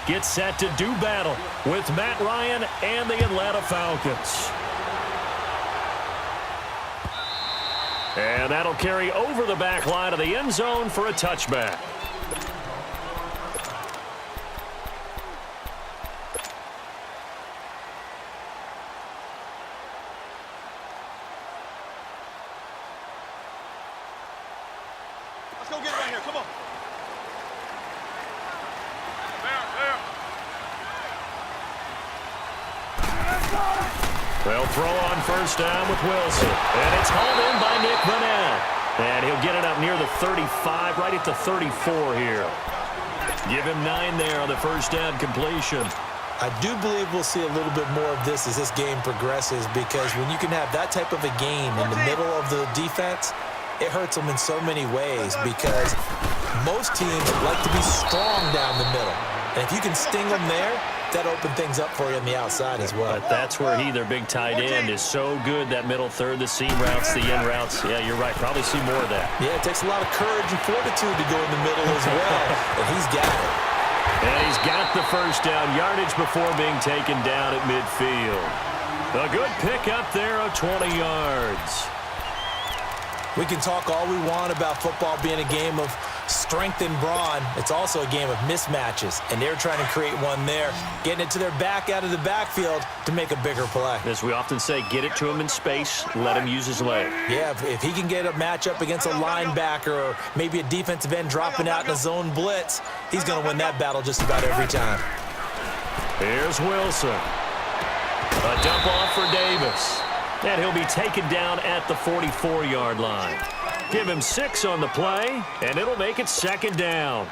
get set to do battle with Matt Ryan and the Atlanta Falcons. And that'll carry over the back line of the end zone for a touchback. Let's go get it right here. Come on. They'll throw on first down with Wilson. And it's hauled in by Nick Vanette. And he'll get it up near the 35, right at the 34 here. Give him 9 there on the first down completion. I do believe we'll see a little bit more of this as this game progresses, because when you can have that type of a game in the middle of the defense, it hurts them in so many ways, because most teams like to be strong down the middle. And if you can sting them there, that opens things up for you on the outside as well. But that's where their big tight end, is so good, that middle third, the seam routes, the in routes. Yeah, you're right. Probably see more of that. Yeah, it takes a lot of courage and fortitude to go in the middle as well, and he's got it. And he's got the first down yardage before being taken down at midfield. A good pickup there of 20 yards. We can talk all we want about football being a game of strength and brawn. It's also a game of mismatches, and they're trying to create one there, getting it to their back out of the backfield to make a bigger play. As we often say, get it to him in space, let him use his leg. Yeah, if he can get a matchup against a linebacker or maybe a defensive end dropping out in a zone blitz, he's going to win that battle just about every time. Here's Wilson. A dump off for Davis. And he'll be taken down at the 44-yard line. Give him 6 on the play, and it'll make it second down.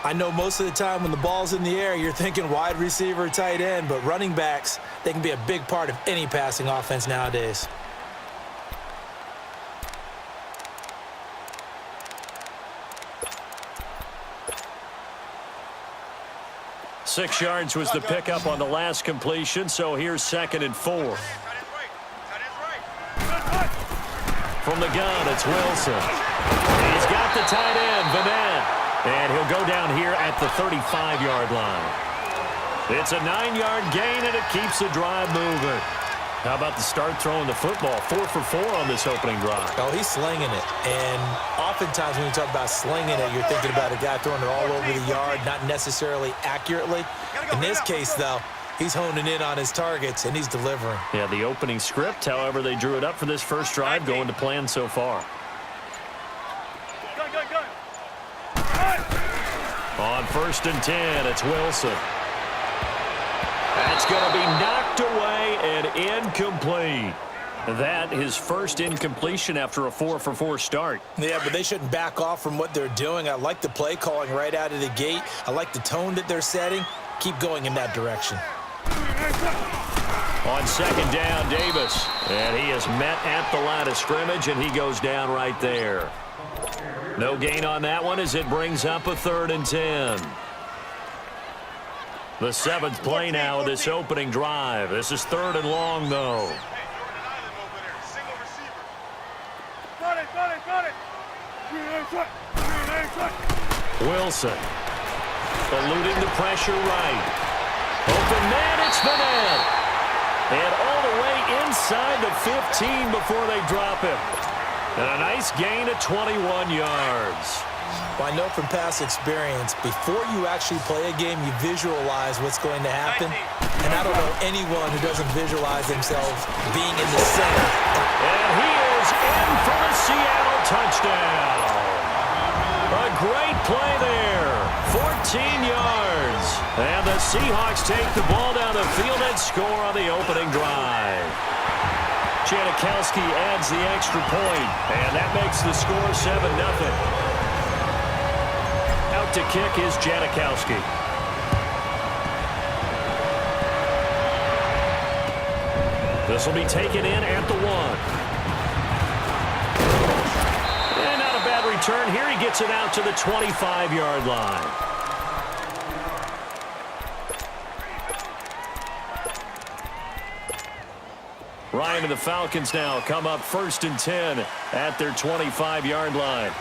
I know most of the time when the ball's in the air, you're thinking wide receiver, tight end, but running backs, they can be a big part of any passing offense nowadays. Six yards was the pickup on the last completion, so here's 2nd and 4. From the gun, it's Wilson. He's got the tight end, Vanette. And he'll go down here at the 35-yard line. It's a 9-yard gain, and it keeps the drive moving. How about the start throwing the football? 4 for 4 on this opening drive. Oh, he's slinging it. And oftentimes when you talk about slinging it, you're thinking about a guy throwing it all over the yard, not necessarily accurately. In this case, though, he's honing in on his targets, and he's delivering. Yeah, the opening script, however, they drew it up for this first drive, going to plan so far. On 1st and 10, it's Wilson. That's going to be knocked away and incomplete. That his first incompletion after a 4 for 4 start. Yeah, but they shouldn't back off from what they're doing. I like the play calling right out of the gate. I like the tone that they're setting. Keep going in that direction. On 2nd down, Davis. And he is met at the line of scrimmage, and he goes down right there. No gain on that one as it brings up a 3rd and 10. The 7th play now of this opening drive. This is 3rd and long, though. Wilson. Eluding the pressure right. Open man, it's Vanette. And all the way inside the 15 before they drop him. And a nice gain of 21 yards. Well, I know from past experience, before you actually play a game, you visualize what's going to happen. And I don't know anyone who doesn't visualize themselves being in the center. And he is in for the Seattle touchdown. A great play there. 14 yards. And the Seahawks take the ball down the field and score on the opening drive. Janikowski adds the extra point, and that makes the score 7-0. Out to kick is Janikowski. This will be taken in at the 1. And not a bad return. Here he gets it out to the 25-yard line. Ryan and the Falcons now come up 1st and 10 at their 25-yard line.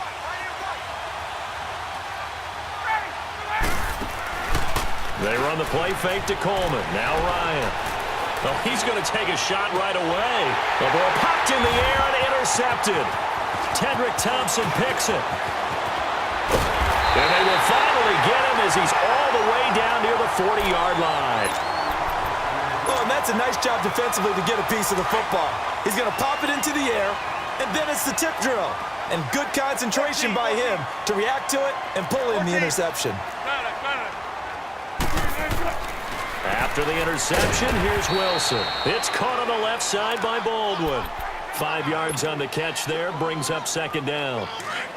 They run the play fake to Coleman. Now Ryan. Oh, he's going to take a shot right away. The ball popped in the air and intercepted. Tedrick Thompson picks it. And they will finally get him as he's all the way down near the 40-yard line. Oh, and that's a nice job defensively to get a piece of the football. He's going to pop it into the air, and then it's the tip drill. And good concentration by him to react to it and pull in the interception. After the interception, here's Wilson. It's caught on the left side by Baldwin. 5 yards on the catch there, brings up second down.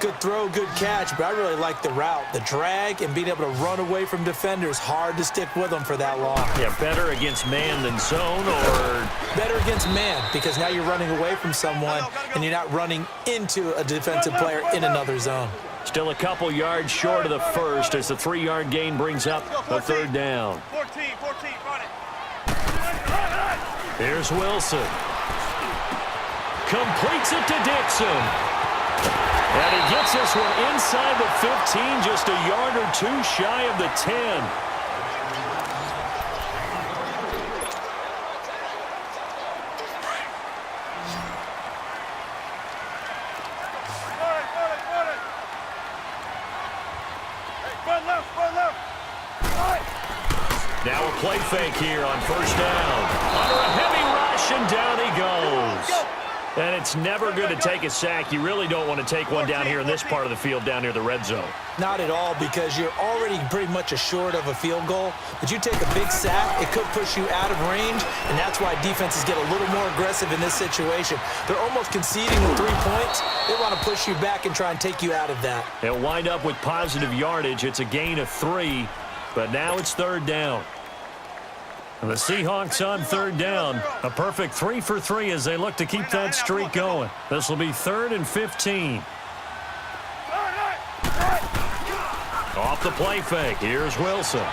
Good throw, good catch, but I really like the route. The drag and being able to run away from defenders, hard to stick with them for that long. Yeah, better against man than zone, or? Better against man, because now you're running away from someone and you're not running into a defensive player in another zone. Still a couple yards short of the first as the 3-yard gain brings up a third down. 14, run it. Here's Wilson. Completes it to Dixon. And he gets this one inside the 15, just a yard or two shy of the 10. Now a play fake here on first down. Under a heavy rush, and down he goes. And it's never good to take a sack. You really don't want to take one down here in this part of the field, down near the red zone. Not at all, because you're already pretty much assured of a field goal. But you take a big sack, it could push you out of range, and that's why defenses get a little more aggressive in this situation. They're almost conceding the 3 points. They want to push you back and try and take you out of that. They'll wind up with positive yardage. It's a gain of 3, but now it's third down. And the Seahawks on third down. A perfect 3 for 3 as they look to keep that streak going. This will be 3rd and 15. Off the play fake. Here's Wilson.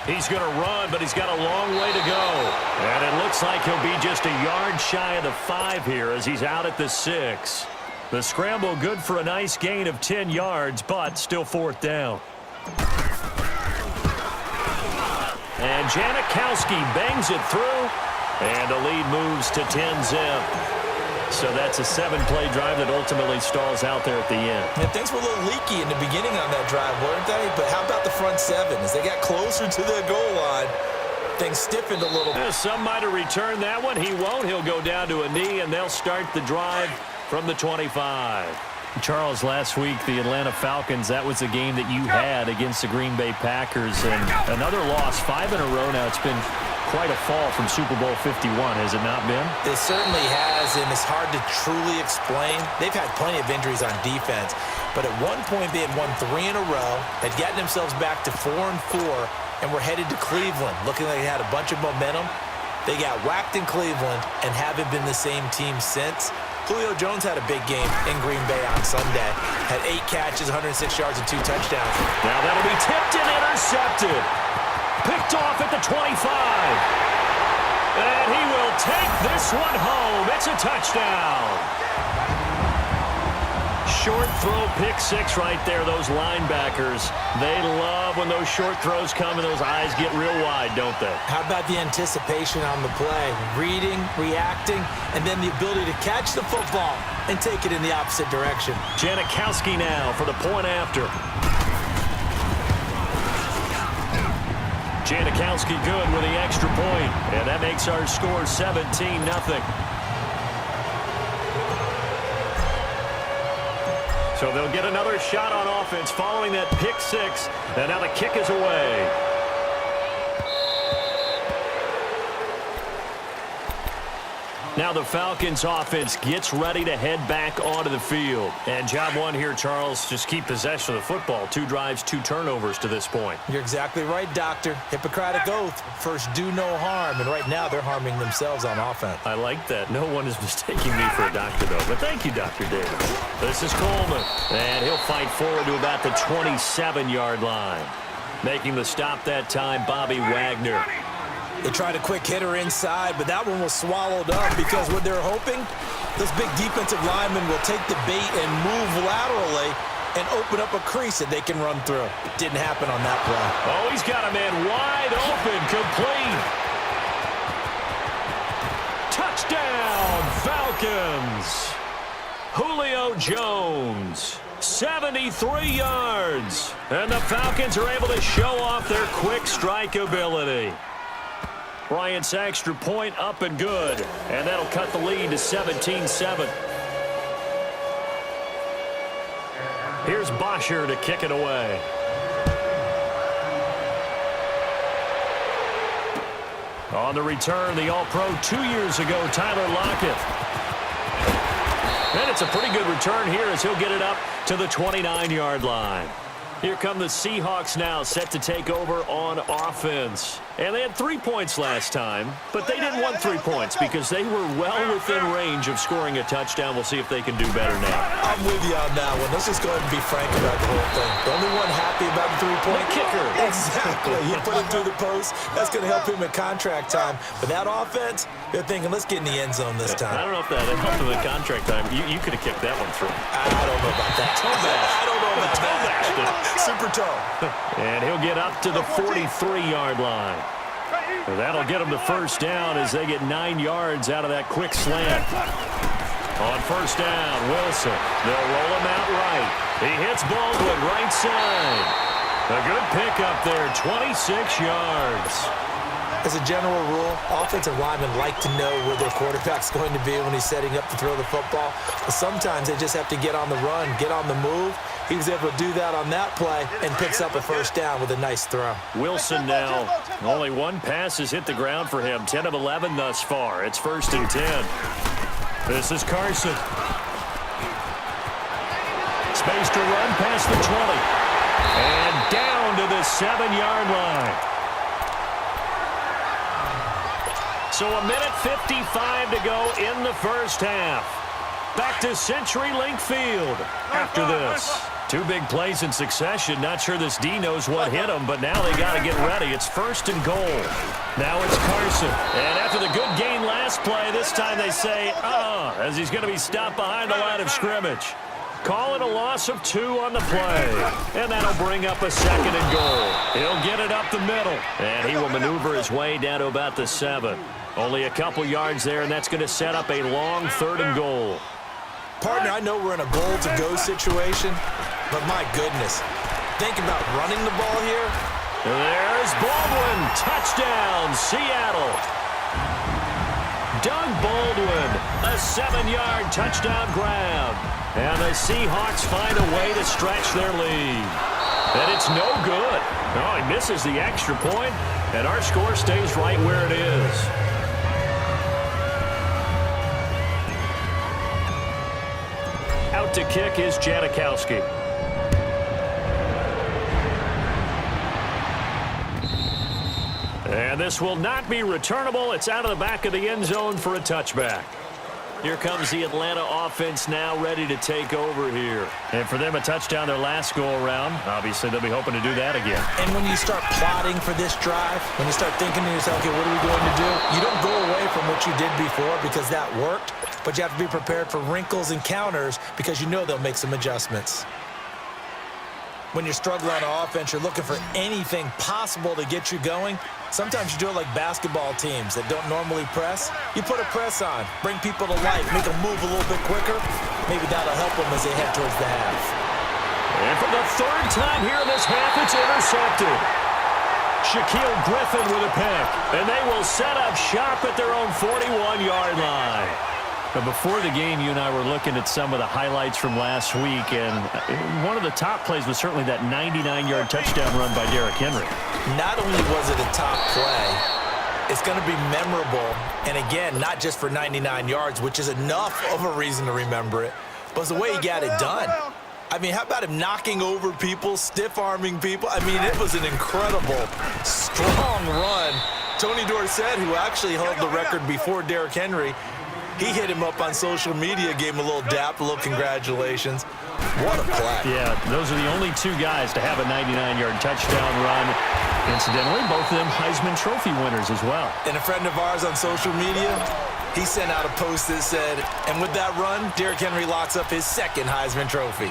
He's going to run, but he's got a long way to go. And it looks like he'll be just a yard shy of the 5 here as he's out at the 6. The scramble good for a nice gain of 10 yards, but still fourth down. And Janikowski bangs it through, and the lead moves to 10-zip. So that's a 7-play drive that ultimately stalls out there at the end. And things were a little leaky in the beginning on that drive, weren't they? But how about the front 7? As they got closer to the goal line, things stiffened a little. Some might have returned that one. He won't. He'll go down to a knee, and they'll start the drive from the 25. Charles, last week, the Atlanta Falcons, that was the game that you had against the Green Bay Packers. And another loss, 5 in a row now. It's been quite a fall from Super Bowl 51, has it not been? It certainly has, and it's hard to truly explain. They've had plenty of injuries on defense, but at one point they had won 3 in a row, had gotten themselves back to 4-4, and were headed to Cleveland, looking like they had a bunch of momentum. They got whacked in Cleveland and haven't been the same team since. Julio Jones had a big game in Green Bay on Sunday. Had 8 catches, 106 yards, and 2 touchdowns. Now that'll be tipped and intercepted. Picked off at the 25. And he will take this one home. It's a touchdown. Short throw, pick 6 right there. Those linebackers, they love when those short throws come and those eyes get real wide, don't they? How about the anticipation on the play? Reading, reacting, and then the ability to catch the football and take it in the opposite direction. Janikowski now for the point after. Janikowski good with the extra point, and that makes our score 17-0. So they'll get another shot on offense following that pick 6, and now the kick is away. Now the Falcons offense gets ready to head back onto the field. And job one here, Charles, just keep possession of the football. 2 drives, 2 turnovers to this point. You're exactly right, Doctor. Hippocratic oath. First, do no harm. And right now, they're harming themselves on offense. I like that. No one is mistaking me for a doctor, though. But thank you, Dr. Davis. This is Coleman. And he'll fight forward to about the 27-yard line. Making the stop that time, Bobby Wagner. They tried a quick hitter inside, but that one was swallowed up because what they're hoping, those big defensive linemen will take the bait and move laterally and open up a crease that they can run through. Didn't happen on that play. Oh, he's got a man wide open, complete. Touchdown, Falcons. Julio Jones, 73 yards. And the Falcons are able to show off their quick strike ability. Bryant's extra point up and good. And that'll cut the lead to 17-7. Here's Bosher to kick it away. On the return, the All-Pro 2 years ago, Tyler Lockett. And it's a pretty good return here as he'll get it up to the 29-yard line. Here come the Seahawks now, set to take over on offense. And they had 3 points last time, but they didn't want 3 points because they were well within range of scoring a touchdown. We'll see if they can do better now. I'm with you on that one. Let's just go ahead and be frank about the whole thing. The only one happy about the 3-point kicker. Exactly. He put it through the post. That's going to help him in contract time. But that offense, they're thinking, let's get in the end zone this time. I don't know if that helped him in contract time. You could have kicked that one through. I don't know about that. I don't know about that. Super toe. And he'll get up to the 43-yard line. That'll get him the first down as they get 9 yards out of that quick slant. On first down, Wilson. They'll roll him out right. He hits Baldwin right side. A good pickup there, 26 yards. As a general rule, offensive linemen like to know where their quarterback's going to be when he's setting up to throw the football. But sometimes they just have to get on the run, get on the move. He was able to do that on that play and picks up a first down with a nice throw. Wilson now, only one pass has hit the ground for him. 10 of 11 thus far. It's 1st and 10. This is Carson. Space to run past the 20. And down to the 7-yard line. So a minute 55 to go in the first half. Back to CenturyLink Field after this. 2 big plays in succession. Not sure this D knows what hit him, but now they got to get ready. It's 1st and goal. Now it's Carson. And after the good gain last play, this time they say, as he's going to be stopped behind the line of scrimmage. Call it a loss of 2 on the play. And that'll bring up a 2nd and goal. He'll get it up the middle. And he will maneuver his way down to about the 7. Only a couple yards there, and that's going to set up a long 3rd and goal. Partner, I know we're in a goal-to-go situation, but my goodness, think about running the ball here. There's Baldwin. Touchdown, Seattle. Doug Baldwin, a 7-yard touchdown grab. And the Seahawks find a way to stretch their lead. And it's no good. Oh, he misses the extra point, and our score stays right where it is. Out to kick is Janikowski. And this will not be returnable. It's out of the back of the end zone for a touchback. Here comes the Atlanta offense now ready to take over here. And for them, a touchdown their last go-around. Obviously, they'll be hoping to do that again. And when you start plotting for this drive, when you start thinking to yourself, okay, what are we going to do? You don't go away from what you did before because that worked, but you have to be prepared for wrinkles and counters because you know they'll make some adjustments. When you're struggling on offense, you're looking for anything possible to get you going. Sometimes you do it like basketball teams that don't normally press. You put a press on, bring people to life, make them move a little bit quicker. Maybe that'll help them as they head towards the half. And for the 3rd time here in this half, it's intercepted. Shaquille Griffin with a pick. And they will set up shop at their own 41-yard line. But before the game, you and I were looking at some of the highlights from last week, and one of the top plays was certainly that 99-yard touchdown run by Derrick Henry. Not only was it a top play, it's going to be memorable, and again, not just for 99 yards, which is enough of a reason to remember it, but it's the way he got it done. I mean, how about him knocking over people, stiff-arming people? I mean, it was an incredible, strong run. Tony Dorsett, who actually held the record before Derrick Henry, he hit him up on social media, gave him a little dap, a little congratulations. What a play. Yeah, those are the only 2 guys to have a 99-yard touchdown run. Incidentally, both of them Heisman Trophy winners as well. And a friend of ours on social media, he sent out a post that said, and with that run, Derrick Henry locks up his 2nd Heisman Trophy.